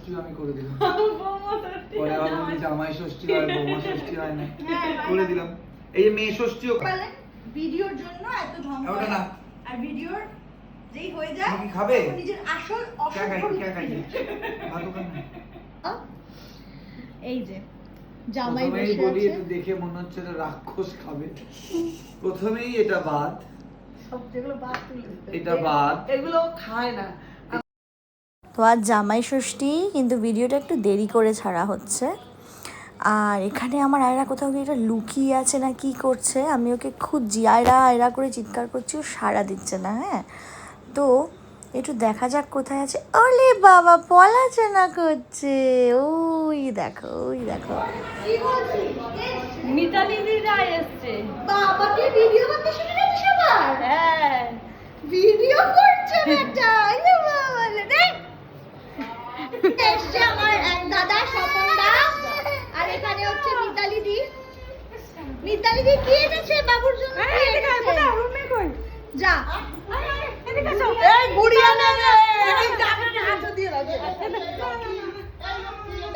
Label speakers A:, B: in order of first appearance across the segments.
A: ষষ্ঠী আমি করে দিলাম। পরে আবার বলি জামাই ষষ্ঠী হয়, বৌমা ষষ্ঠী হয় না, করে দিলাম। এই যে মেয়ে ষষ্ঠীও
B: ভিডিওর জন্য এত ঢং করে না, আর ভিডিওর যেই হয়ে যায়
A: কি খাবে
B: নিজের আসল অসল এই যে জামাই বসে
A: বলি
B: আছে।
A: এটা দেখে মনে হচ্ছে এটা রাক্ষস খাবে। প্রথমেই এটা বাদ,
B: সব যেগুলো বাদ তুলে
A: এটা বাদ,
B: এগুলো খায় না।
C: তো আজ জামাই ষষ্ঠী, কিন্তু ভিডিওটা একটু দেরি করে ছাড়া হচ্ছে। আর এখানে আমার আয়রা কোথাও গিয়ে এটা লুকিয়ে আছে না কি করছে, আমি ওকে খুঁজছি, আয়রা আয়রা করে চিৎকার করছি, ও সাড়া দিচ্ছে না। হ্যাঁ, তো একটু দেখা যাক কোথায় আছে। ওলে বাবা পলাচনা করছে, ওই দেখো ওই দেখো।
B: মিতালি দিদা এসেছে। বাবাকে ভিডিও করতে শিখে গেছে সবার। হ্যাঁ, ভিডিও করছে বেটা। আরে বাবা রে, এসছে আমার এক দাদা স্বপন দা, আর এখানে হচ্ছে মিতালি দি। মিতালি দি কি এনেছে বাবুর জন্য? কি এনেছে? রুমে কই যা, এদিকে এসো। এই বুড়িয়া না রে, এই জামানে হাত দিয়ে রাখে।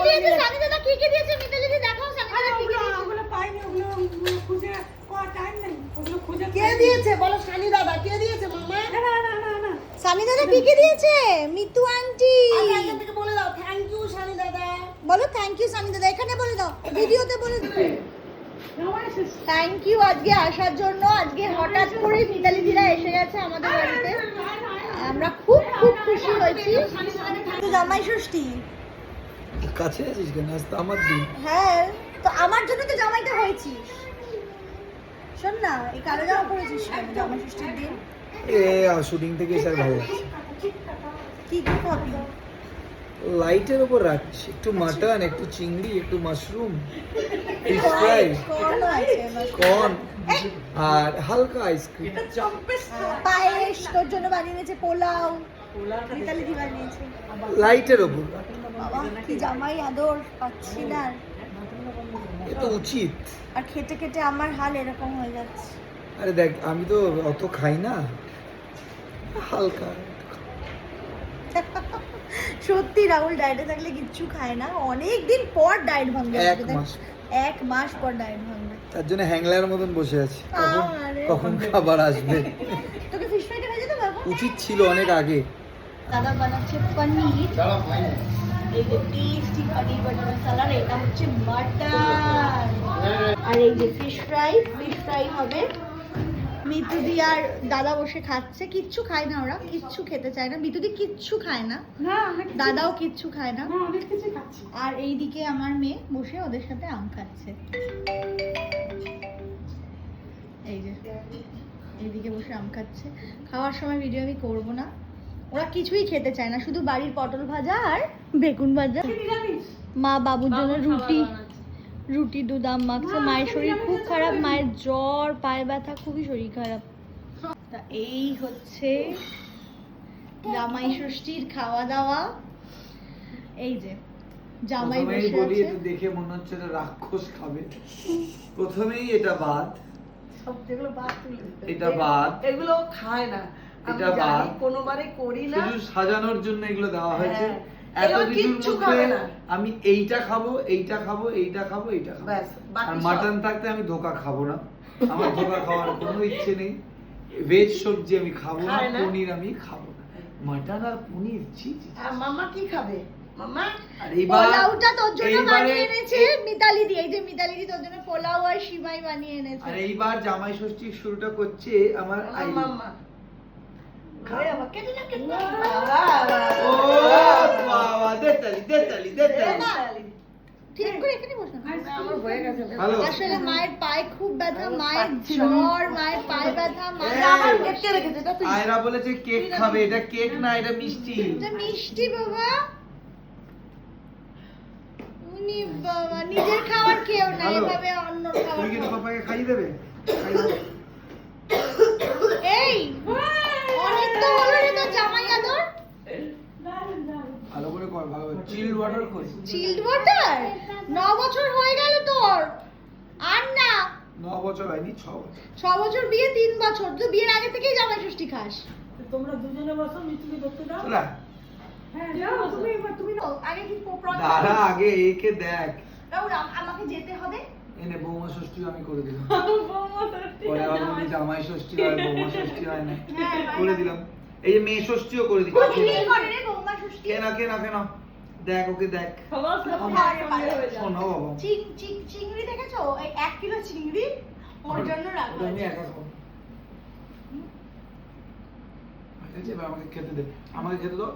B: দিয়েছে সানি দাদা, কি কি দিয়েছে মিতালি দি? দেখাও সানি দাদা কি কি দিয়েছে। ওগুলো পাইনি, ওগুলো খুঁজে কোয়া টাইম নেই, ওগুলো খুঁজে। কে দিয়েছে বলো? সানি দাদা। কে দিয়েছে মামা? না সানি দাদা কি কি দিয়েছে? মিতু আন্টি। আচ্ছা এখান থেকে বলে দাও থ্যাংক ইউ সানি দাদা। বলো থ্যাংক ইউ সানি দাদা, এখানে বলে দাও, ভিডিওতে বলে দাও থ্যাংক ইউ আজকে আসার জন্য। আজকে হঠাৎ করে মিতালি দিরা এসে গেছে আমাদের বাড়িতে, আমরা খুব খুব খুশি হয়েছি। জামাই ষষ্ঠী
A: কাছে আছিস কেন? আজ তো আমার দিন।
B: হ্যাঁ, তো আমার জন্য তো জামাইটা হয়েছিস। শোন না, এই কালো জামা পরেছিস কেন জামাই ষষ্ঠীর দিন?
A: শুটিং থেকে এসে আর ভালো লাগছে।
B: কি কি খাবি?
A: লাইটের উপর রাখছি, একটু মাটন, একটু চিংড়ি, একটু মাশরুম, ফিশ ফ্রাই, কর্ন আর হালকা আইসক্রিম।
B: পায়েস তোর জন্য বানিয়ে নিয়েছে, পোলাও মিতালি দি বানিয়েছে।
A: লাইটের উপর
B: বাবা কি জামাই আদর পাচ্ছি না।
A: এ তো উচিত।
B: আর খেতে খেতে আমার হাল এরকম হয়ে যাচ্ছে।
A: আরে দেখ, আমি তো অত খাই না, হালকা।
B: সত্যি রাহুল ডায়েটে থাকলে কিচ্ছু খায় না, অনেক দিন পর ডায়েট ভাঙবে। এক মাস পর ডায়েট ভাঙবে,
A: তার জন্য হ্যাংলার মতন বসে আছি,
B: আরে
A: কখন খাবার আসবে।
B: তোকে ফিশ ফ্রাইটা ভেজে দেবো এখন?
A: উচিত ছিল অনেক আগে।
B: দাদা বানাচ্ছে পনির, এই যে টেস্টি পনির বাটার মশলা, আর এটা হচ্ছে মাটন, আর এই যে ফিশ ফ্রাই হবে। মিতুদি আর দাদা বসে খাচ্ছে, কিচ্ছু খায় না ওরা, কিচ্ছু খেতে চায় না। মিতুদি কিচ্ছু খায় না, দাদাও কিচ্ছু খায় না, আর এইদিকে আমার মেয়ে বসে ওদের সাথে আম খাচ্ছে। এই যে এইদিকে বসে আম খাচ্ছে। খাওয়ার সময় ভিডিও আমি করব না, ওরা কিছুই খেতে চায় না, শুধু বাড়ির পটল ভাজা আর বেগুন ভাজা। মা বাবুর জন্য রুটি দুধ আম মাখছে। মায়ের শরীর খুব খারাপ, মায়ের জ্বর, পায়ে ব্যথা, খুবই শরীর খারাপ। তা এই হচ্ছে জামাই ষষ্ঠীর খাওয়া দাওয়া। এই যে জামাই বসে
A: বলি
B: আছে,
A: এটা দেখে মনে হচ্ছে এটা রাক্ষস খাবে। প্রথমেই এটা বাদ,
B: সব যেগুলো বাদ তুলে
A: এটা বাদ,
B: এগুলো খায় না,
A: এটা বাদ,
B: কোনোবারে করি না,
A: শুধু সাজানোর জন্য এগুলো দেওয়া হয়েছে। এত
B: এগুলো
A: কিছুর
B: কিচ্ছু
A: মধ্যে
B: খাবে না।
A: আমি এইটা খাবো, এইটা খাবো, এইটা খাবো, এইটা খাবো। আর মাটন থাকতে আমি ধোকা খাবো না, আমার ধোকা খাওয়ার কোনো ইচ্ছে নেই। ভেজ সবজি আমি খাবো না, পনির আমি খাবো না, মাটন আর পনির।
B: মামা কি খাবে? মামা
A: আর এইবার
B: পোলাওটা তোর জন্য বানিয়ে এনেছে মিতালি দি। এই যে মিতালি দি তোর জন্য পোলাও আর সিমাই বানিয়ে এনেছে।
A: আর এইবার জামাই ষষ্ঠীর শুরুটা করছে আমার
B: মামা। আরে আমাকে কেটে না কেটে না।
A: ও বাবা, দেতালি দেতালি দেতালি।
B: ঠিক করে এখানে বসো। আমার হয়ে গেছে।
A: ভালো।
B: আসলে মায়ের পায়ে খুব ব্যথা, মায়ের জ্বর, মায়ের পায়ে ব্যথা, মায়ের আবার কেটে রেখেছে। এটা তুই
A: আয়রা বলেছে কেক খাবে, এটা কেক না, এটা মিষ্টি।
B: এটা মিষ্টি বাবা। উনি বাবা নিজের খাবার খেও না, এভাবে অন্য খাবার।
A: তুমি কি তোমার পাকে খাইয়ে দেবে?
B: এই অনেক তো হলো রে তো জামাই আদর।
A: ভালো করে কর, ভালো করে চিল্ড ওয়াটার কর।
B: চিল্ড ওয়াটার 9 বছর হয়ে গেল তোর, আর না
A: 9 বছর হয়নি, 6 বছর।
B: 6 বছর বিয়ে, 3 বছর। তুই বিয়ের আগে থেকেই জামাই ষষ্ঠী খাস।
D: তোমরা দুজনে বসো, মিতুকে ধরতে দাও।
A: চলা
B: তুমি তো আগে কি
A: দাঁড়া আগে একে দেখ।
B: আমাকে যেতে হবে।
A: এনে বৌমা ষষ্ঠী আমি করে দিলাম। পরে আবার বলি জামাই ষষ্ঠী হয়, বৌমা ষষ্ঠী হয় না। করে দিলাম। এই যে মেয়ে ষষ্ঠীও করে দিচ্ছি। কেন দেখ ওকে দেখ। শোনো বাবা,
B: চিংড়ি দেখেছো? এই 1 কিলো চিংড়ি ওর জন্য রাখো।
A: আমি একা খাবো। ঠিক আছে, এবার আমাকে খেতে দে, আমাকে খেতে দাও।